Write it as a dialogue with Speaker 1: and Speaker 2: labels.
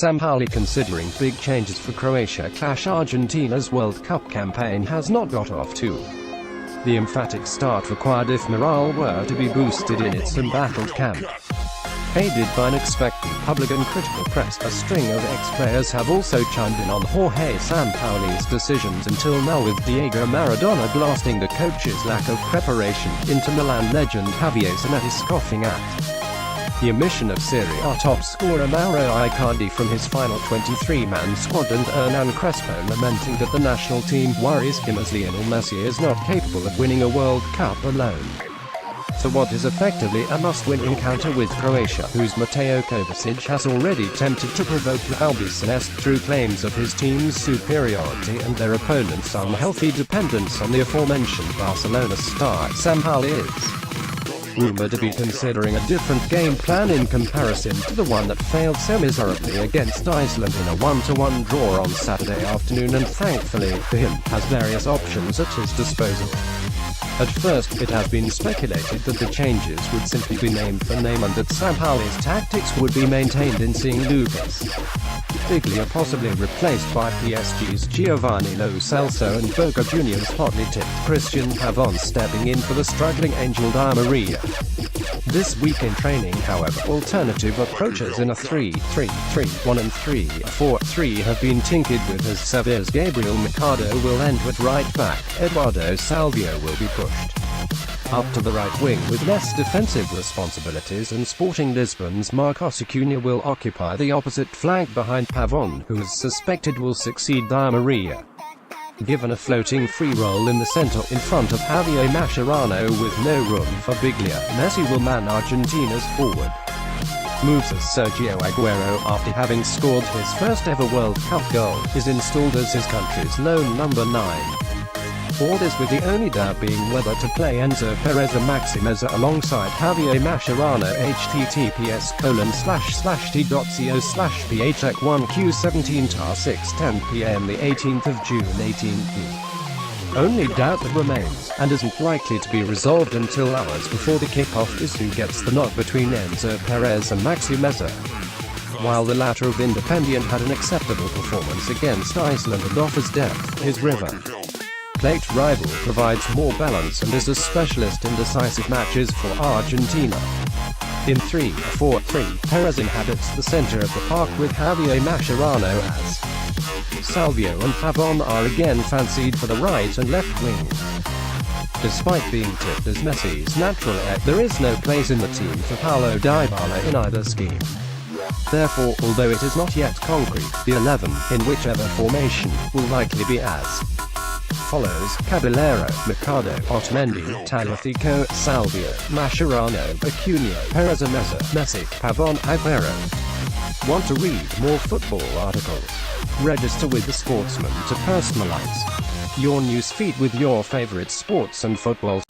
Speaker 1: Sampaoli considering big changes for Croatia clash. Argentina's World Cup campaign has not got off to the emphatic start required if morale were to be boosted in its embattled camp. Aided by an expectant public and critical press, a string of ex-players have also chimed in on Jorge Sampaoli's decisions until now, with Diego Maradona blasting the coach's lack of preparation, Inter Milan legend Javier Zanetti scoffing at the omission of Serie A top scorer Mauro Icardi from his final 23-man squad, and Hernan Crespo lamenting that the national team worries him as Lionel Messi is not capable of winning a World Cup alone. So what is effectively a must-win encounter with Croatia, whose Mateo Kovacic has already attempted to provoke the Albiceleste through claims of his team's superiority and their opponent's unhealthy dependence on the aforementioned Barcelona star. Sampaoli is rumored to be considering a different game plan in comparison to the one that failed so miserably against Iceland in a 1-1 draw on Saturday afternoon, and thankfully for him, has various options at his disposal. At first, it has been speculated that the changes would simply be name for name and that Sampaoli's tactics would be maintained in seeing Lucas Biglia possibly replaced by PSG's Giovanni Lo Celso and Boca Juniors' hotly tipped Christian Pavón stepping in for the struggling Angel Di Maria. This week in training, however, alternative approaches in a 3-3-3-1 and 3-4-3 have been tinkered with, as Sevilla's Gabriel Mercado will enter at right back. Eduardo Salvio will be pushed up to the right wing with less defensive responsibilities, and Sporting Lisbon's Marcos Acuna will occupy the opposite flank behind Pavón, who is suspected will succeed Di Maria. Given a floating free role in the center in front of Javier Mascherano with no room for Biglia, Messi will man Argentina's forward moves as Sergio Aguero, after having scored his first ever World Cup goal, is installed as his country's lone number 9. All this with the only doubt being whether to play Enzo Perez or Maxi Meza alongside Javier Mascherano. https://t.co/ph1q17 tar 6:10 p.m. the 18th of June 18p. Only doubt that remains, and isn't likely to be resolved until hours before the kickoff, is who gets the knock between Enzo Perez and Maxi Meza. While the latter of Independiente had an acceptable performance against Iceland and offers depth, his River Plate rival provides more balance and is a specialist in decisive matches for Argentina. In 3-4-3, Perez inhabits the center of the park with Javier Mascherano as Salvio and Pavón are again fancied for the right and left wings. Despite being tipped as Messi's natural heir, there is no place in the team for Paulo Dybala in either scheme. Therefore, although it is not yet concrete, the 11, in whichever formation, will likely be as follows: Caballero, Mercado, Otamendi, Tagliafico, Salvio, Mascherano, Acuna, Perez, Meza, Messi, Pavón, Aguero. Want to read more football articles? Register with The Sportsman to personalize your news feed with your favorite sports and football.